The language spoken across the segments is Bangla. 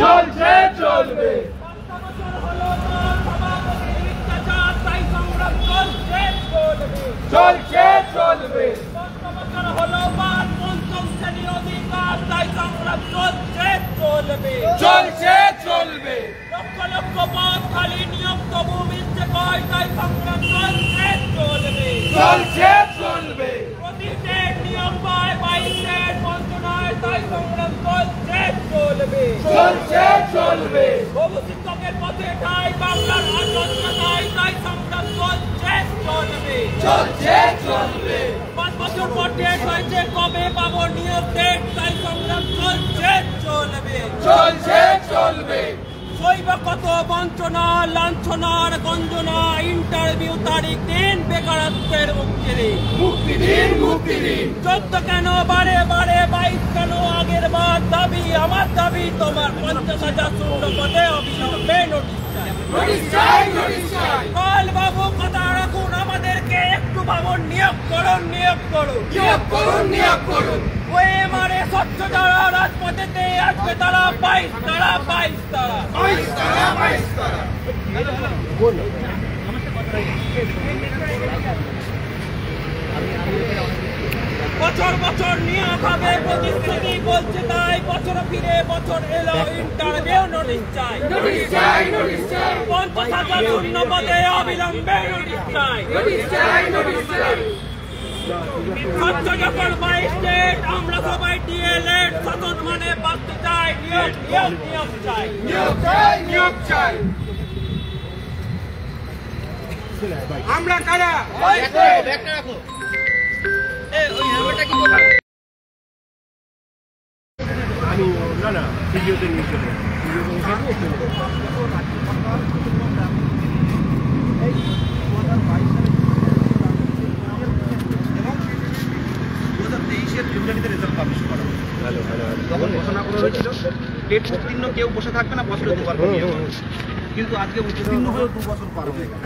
চলছে চলবে চলছে চলবে চলছে চলবে লক্ষ লক্ষ পথ খালি নিয়ম তবু মিলছে কয় তাই সংগ্রাম চলছে চলবে চলছে চলবে প্রতিটি নিয়ম পায় বাইশের বঞ্চনায় তাই সংগ্রাম চলছে চলবে চলছে চলবে বহু শিক্ষকের পথে ঠাই বাংলার আত্মহত্যায় তাই সংগ্রাম চলছে চলবে চলছে চলবে 5 বছর পর ডেট হয়েছে কবে পাবো নিয়োগ ডেট তাই সংগ্রাম চলছে চলবে চলছে চলবে শৈব কত বঞ্চনা লাঞ্ছনার গঞ্জনা ইন্টারভিউ তারিখ দিন বেকারত্বের মুক্তি দিন মুক্তি দিন মুক্তি দিন 14 কেন বারে বারে 22 কেন আগের বার দাবি আমার দাবি তোমার 50,000 শূন্য পদে অবিলম্বে নোটিশ চাই নোটিশ চাই নোটিশ চাই কাল বাবু কথা রাখুন আমাদেরকে একটু ভাবুন নিয়োগ করুন নিয়োগ করুন নিয়োগ করুন নিয়োগ করুন ওই মারে স্বচ্ছ যারা রাজপথেতে আসবে তারা 22 তারা 22 তারা 22 তারা 22 তারা বছর বছর নিয়োগ হবে প্রতিশ্রুতি বলছে তাই বছর ফিরে বছর এলো ইন্টারভিউ নোটিশ চাই নোটিশ চাই নোটিশ চাই 50,000 শূন্য পদে অবিলম্বে নোটিশ চাই নোটিশ চাই নোটিশ চাই স্বচ্ছ যখন 22 ডেট আমরা সবাই ডিএলএড শাসন মানে বাঁচতে চাই নিয়োগ নিয়োগ নিয়োগ চাই নিয়োগ চাই নিয়োগ চাই আমরা কারা আমি না ভিডিওতে নিয়ে চলে ফেব্রুয়ারিতে রেজাল্ট পাবলিশ করা তখন ঘোষণা করা হয়েছিল ডেট উত্তীর্ণ কেউ বসে থাকবে না বছরে দুবার করে নিয়োগ হবে। কিন্তু আজকে উত্তীর্ণ হয়েও 2 বছর পার হয়ে গেল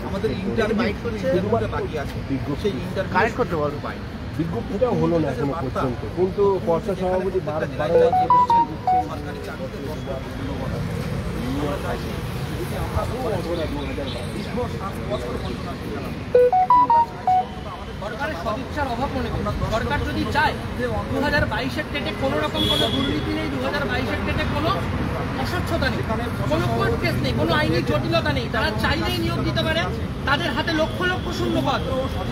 আমাদের ইন্টারভিউ বাকি আছে সেই ইন্টারভিউ কারেক্ট করতে পারবো পাই বিজ্ঞপ্তিটাও হলো না এখনো পর্যন্ত কিন্তু পর্ষদ সভাপতি বারবার সরকারি চাকরিতে 10 বার সরকারের সদিচ্ছার অভাব মনে করি সরকার যদি চায় যে 2022-এর ডেটে কোনো রকম কোনো দুর্নীতি নেই 2022-এর ডেটে কোনো অস্বচ্ছতা নেই কোনো কোর্ট কেস নেই কোনো আইনি জটিলতা নেই তারা চাইলেই নিয়োগ দিতে পারে তাদের হাতে লক্ষ লক্ষ শূন্যপদ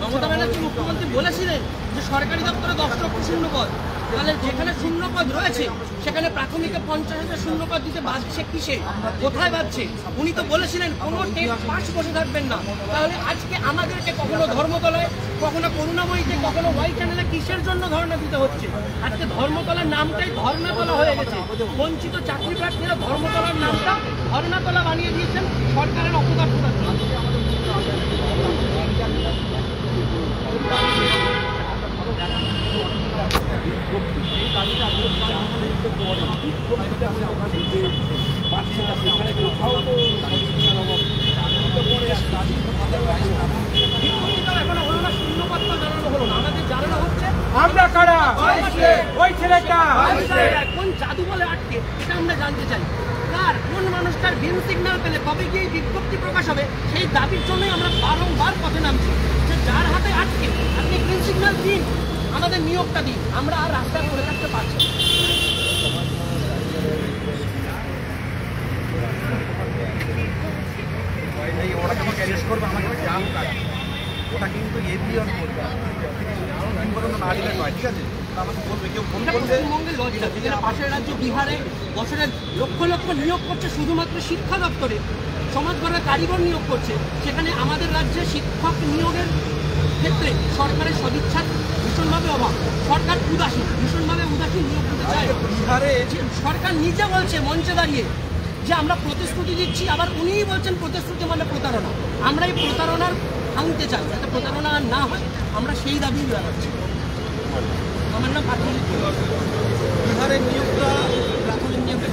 মমতা ব্যানার্জি মুখ্যমন্ত্রী বলেছিলেন যে সরকারি দপ্তরে 10 লক্ষ শূন্যপদ তাহলে যেখানে শূন্যপদ রয়েছে সেখানে প্রাথমিকে 50,000 শূন্যপদ দিতে বাঁচছে কিসে কোথায় বাঁচছে উনি তো বলেছিলেন কোনো টেট পাস বসে থাকবেন না তাহলে আজকে আমাদেরকে কখনো ধর্মতলায় কখনো করুণাময়ীতে কখনো ওয়াই চ্যানেলে কিসের জন্য ধর্ণা দিতে হচ্ছে আজকে ধর্মতলার নামটাই ধর্ণাতলা হয়ে গেছে বঞ্চিত চাকরি প্রার্থীরা ধর্মতলার নামটা ধর্ণাতলা বানিয়ে দিয়েছেন সরকারের অপদার্থতার জন্য আমরা কারা ওই ছেলেটা কোন জাদু বলে আটকে এটা আমরা জানতে চাই কার কোন মানুষটার গ্রিন সিগন্যাল পেলে কবে গিয়ে বিজ্ঞপ্তি প্রকাশ হবে সেই দাবির জন্যই আমরা বারংবার পথে নামছি যে যার হাতে আটকে আপনি গ্রিন সিগন্যাল দিন আমাদের নিয়োগটা দিন আমরা আর রাস্তায় করে থাকতে পারছি ওরা যখন অ্যারেস্ট করবে আমাকে জাল কাটবে ওটা কিন্তু এভিয়ন করবে না দিলে নয় ঠিক আছে আমাকে বলবে কেউ ফোন করবে পশ্চিমবঙ্গের লজ্জা যেখানে পাশের রাজ্য বিহারে বছরে লক্ষ লক্ষ নিয়োগ করছে শুধুমাত্র শিক্ষা দপ্তরে সমাজ গড়ার কারিগর নিয়োগ করছে সেখানে আমাদের রাজ্যে শিক্ষক নিয়োগের ক্ষেত্রে সরকারের সদিচ্ছার ভীষণভাবে অভাব সরকার উদাসীন ভীষণভাবে উদাসীন নিয়োগ করতে চায় বিহারে সরকার নিজে বলছে মঞ্চে দাঁড়িয়ে যে আমরা প্রতিশ্রুতি দিচ্ছি আবার উনিই বলছেন প্রতিশ্রুতি মানে প্রতারণা আমরা এই প্রতারণার ভাঙতে চাই যাতে প্রতারণা আর না হয় আমরা সেই দাবি জানাচ্ছি আমার নাম প্রাথমিক বিহারের নিয়োগটা প্রাথমিক নিয়োগের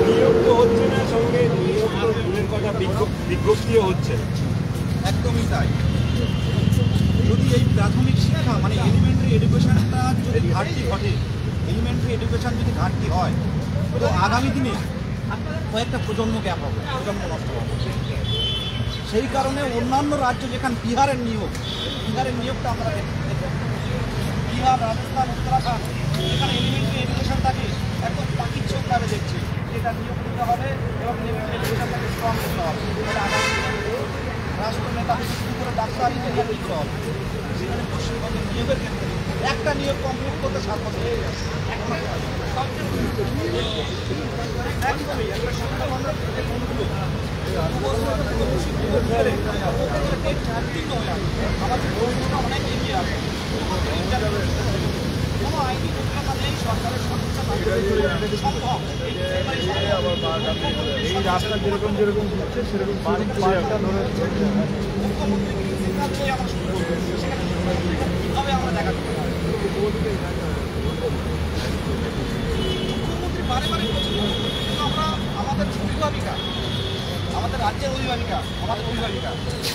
নিয়োগ তো হচ্ছে না সঙ্গে নিয়োগ তো দূরের কথা বিজ্ঞপ্তিও হচ্ছে একদমই তাই যদি এই প্রাথমিক শিক্ষা মানে এলিমেন্টারি এডুকেশনটা যদি ঘাটতি ঘটে, এলিমেন্টারি এডুকেশন যদি ঘাটতি হয়, তো আগামী দিনে কয়েকটা প্রজন্ম গ্যাপ হবে, প্রজন্ম নষ্ট হবে। সেই কারণে অন্যান্য রাজ্য যেখানে বিহারের নিয়োগটা আমরা দেখি, বিহার, রাজস্থান, উত্তরাখণ্ড এখানে এলিমেন্টারি এডুকেশনটাকে একদম পাখির চোখভাবে দেখছে, এটা নিয়োগ দিতে হবে এবং এলিমেন্টারি এডুকেশনটাকে স্ট্রং করতে হবে। তাহলে আগামী দিনে রাষ্ট্রনেতা থেকে শুরু করে ডাক্তার ইঞ্জিনিয়ার দিতে হবে। সেখানে পশ্চিমবঙ্গের নিয়োগের ক্ষেত্রে একটা নিয়োগ কমপ্লিট করতে 7 বছর হয়ে যাচ্ছে। একদমই একটা সুন্দরবনের যে কোনগুলো আমাদের ভবিষ্যৎটা অনেক এগিয়ে আছে। কোনো আইনি জটিলতা নেই, সরকারের সমস্যা সম্ভব। এই রাস্তা যেরকম ঘুরছে সেরকম মুখ্যমন্ত্রী সিদ্ধান্ত নিয়ে আমরা শুরু করবো, সেখানে কীভাবে আমরা দেখাতে পারি। মুখ্যমন্ত্রী বারে বলছেন, কিন্তু আমরা আমাদের অভিভাবিকা, আমাদের রাজ্যের অভিভাবিকা,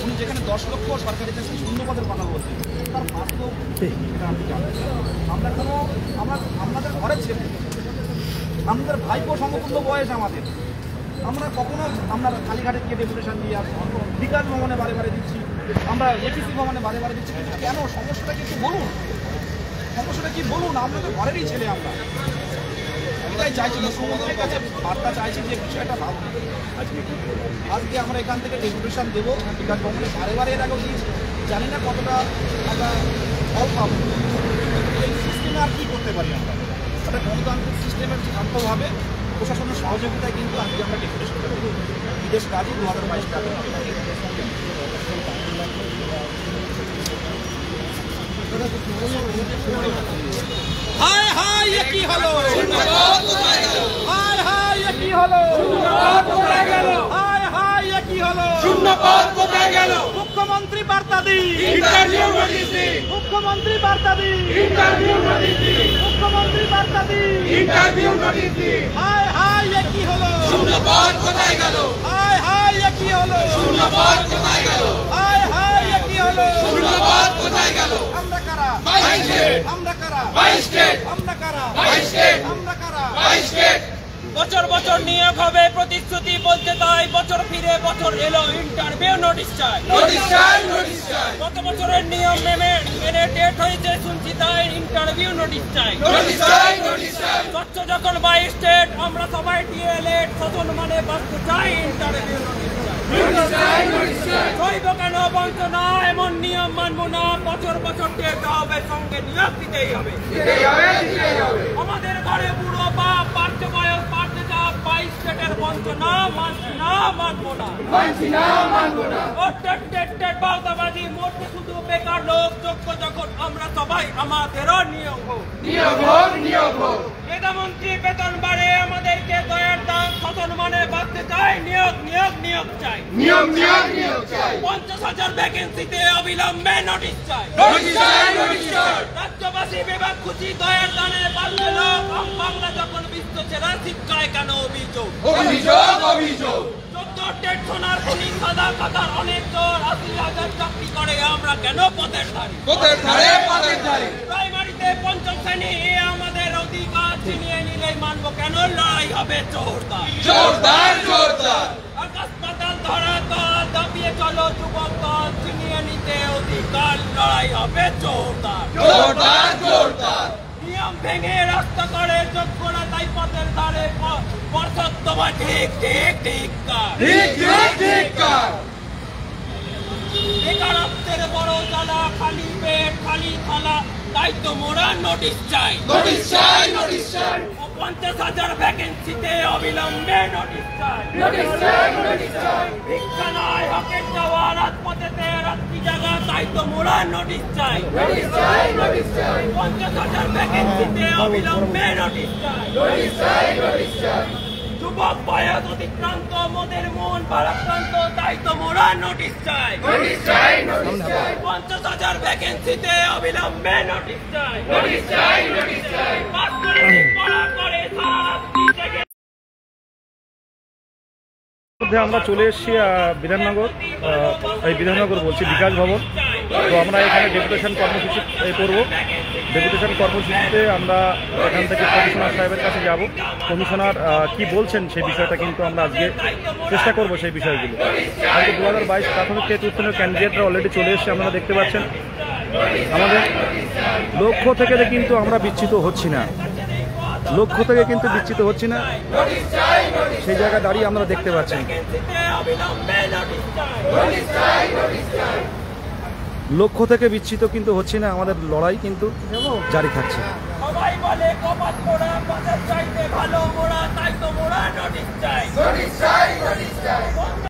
উনি যেখানে 10 লক্ষ সরকারি চাকরি শূন্যপদের কথা বলছেন, তার বাস্তব আপনি জানেন। আমরা আপনাদের ঘরের ছেলে, আমাদের ভাইপো সমতুল্য বয়স আমাদের, আমরা কখনো আমরা কালীঘাটে গিয়ে ডেপুটেশন দিয়ে আসবো, বিকাশ ভবনে বারে দিচ্ছি, আমরা এপিসি ভবনে বারে দিচ্ছি, কিন্তু কেন? সমস্যাটা কিন্তু বলুন, আপনাদের ঘরেরই ছেলে আমরা। এটাই চাইছি, মুখ্যমন্ত্রীর কাছে বার্তা চাইছি যে বিষয়টা ভাবুন। আজকে আমরা এখান থেকে ডেপুটেশন দেবো বিকাশ ভবনে, বারে এর আগেও দিয়েছি, জানি না কতটা আমরা ফল পাবো। এই সিস্টেমে আর কী করতে পারি আমরা? একটা গণতান্ত্রিক সিস্টেমের শান্তভাবে প্রশাসনের সহযোগিতায় কিন্তু আজকে আমরা ডেপুটেশনটা দেবো। বিদেশ কাজে 2022 টাকা। হায় হায় এ কি হলো, হায় হায় এ কি হলো, কোথায় গেল? হায় হায় এ কি হলো, শূন্যপদ কোথায় গেল? মুখ্যমন্ত্রী বার্তা দিন, ইন্টারভিউ নোটিশ দিন, মুখ্যমন্ত্রী বার্তা দিন, ইন্টারভিউ নোটিশ দিন, মুখ্যমন্ত্রী বার্তা দিন, ইন্টারভিউ নোটিশ দিন। হায় হায় এ কি হলো, শূন্যপদ কোথায় গেল? হায় হায় এ কি হলো, শূন্যপদ কোথায় গেল? হায় হায় এ কি হলো, শূন্যপদ কোথায় গেল? আমরা কারা, 22 স্টেট, আমরা কারা, 22 স্টেট, আমরা কারা, 22 স্টেট, আমরা কারা। 22 স্টেট। বছর নিয়োগ হবে প্রতিশ্রুতি বলতে তাই বছর ফিরে বছর এলো, ইন্টারভিউ নোটিশ চাই, নোটিশ চাই, নোটিশ চাই, গত বছরের নিয়ম মেনে ডেট হয়েছে শুনছি তাই ইন্টারভিউ নোটিশ চাই, নোটিশ চাই, নোটিশ চাই। স্বচ্ছ যখন 22 স্টেট, আমরা সবাই ডিএলএড শাসন মানে বাঁচতে চাই, ইন্টারভিউ নোটিশ চাই, নোটিশ চাই, নোটিশ চাই। সইব কেন বঞ্চনা, এমন নিয়ম মানবো না, বছর ডেট হবে, সঙ্গে নিয়োগ দিতেই হবে, দিতেই হবে, দিতেই হবে। আমাদের ঘরে বুড়ো বাপ, পাঠ্য বয়স, পাঠ্য চাপ, 22 স্টেটের বঞ্চনা মানছি না, মানবো না, মানছি না, মানবো না। ও টেট বাউতাবাজি, মোটে শুধু বেকার লোক, যোগ্য যখন আমরা সবাই আমাদেরও নিয়োগ হোক, নিয়োগ হোক, নিয়োগ হোক। মেধামন্ত্রী বেতন বাড়ে, আমাদেরকে দয়ার দান, শাসন মানে বাঁচতে চাই, নিয়োগ চাই, নিয়োগ, নিয়োগ, নিয়োগ চাই। 50,000 ভ্যাকেন্সিতে অবিলম্বে নোটিশ চাই, নোটিশ চাই, নোটিশ চাই। রাজ্যবাসী বিভাগ খুশি, দয়ার দানে বাড়বে লোক, বাংলা যখন বিশ্ব সেরা, শিক্ষায় কেন অভিযোগ, অভিযোগ, অভিযোগ। 14 টেট সোনার খনি, সাদা কাতার অনেক চোর, 80,000 চাকরি করে, আমরা কেন পথের ধারে, পথের ধারে, পথের ধারে। প্রাইমারিতে 5ম শ্রেণী, এ আমাদের অধিকার, ছিনিয়ে নিলেই মানবো কেন, লড়াই হবে জোরদার, জোরদার, জোরদার। আকাশ পাতাল ধরা তল, দাবিয়ে চলো যুবক দল, ছিনিয়ে নিতে অধিকার, লড়াই হবে জোরদার, জোরদার, জোরদার। নিয়ম ভেঙে রাস্তা করে যোগ্যরা তাই পথের ধারে, পর্ষদ তোমার ঠিক কার, ঠিক, ঠিক, ঠিক কার। বেকারত্বের বড় জ্বালা, খালি পেট খালি থালা, তাই তো মোরা নোটিশ চাই, নোটিশ চাই, নোটিশ চাই। 50,000 ভ্যাকেন্সিতে অবিলম্বে নোটিশ চাই, নোটিশ চাই, নোটিশ চাই। ভিক্ষা নয় হকের যাওয়া, রাজপথেতে রাত্রি জাগা, তাই তো মোরা নোটিশ চাই, নোটিশ চাই, নোটিশ চাই। 50,000 ভ্যাকেন্সিতে অবিলম্বে নোটিশ চাই, নোটিশ চাই, নোটিশ চাই। যুবক বয়স অতিক্রান্ত, মোদের মন ভারাক্রান্ত, তাই তো মোরা নোটিশ চাই, নোটিশ চাই, নোটিশ চাই। 50,000 ভ্যাকেন্সিতে অবিলম্বে নোটিশ চাই, নোটিশ চাই, নোটিশ চাই। পাস করে পড়া করে সারা রাত্রি জেগে আমরা চলে এসেছি বিধাননগর, এই বিধাননগর বলছি বিকাশ ভবন। তো আমরা এখানে ডেপুটেশন কর্মসূচি করব। ডেপুটেশন কর্মসূচিতে আমরা এখান থেকে কমিশনার সাহেবের কাছে যাব। কমিশনার কি বলছেন সেই বিষয়টা কিন্তু আমরা আজকে চেষ্টা করব সেই বিষয়গুলো। আজকে 2022 প্রাথমিক টেট উত্তীর্ণ ক্যান্ডিডেটরা অলরেডি চলে এসেছে, আপনারা দেখতে পাচ্ছেন। আমাদের লক্ষ্য থেকে কিন্তু আমরা বিচ্যুত হচ্ছি না, লক্ষ্য থেকে কিন্তু বিচ্যুত হচ্ছি না, সেই জায়গায় দাঁড়িয়ে আমরা দেখতে পাচ্ছি। লক্ষ্য থেকে বিচ্যুত কিন্তু হচ্ছি না, আমাদের লড়াই কিন্তু জারি থাকছে। সবাই বলে কপাত মোড়া বাজার চাইতে ভালো মোড়া, তাই তো মোড়া নোটিশ চাই।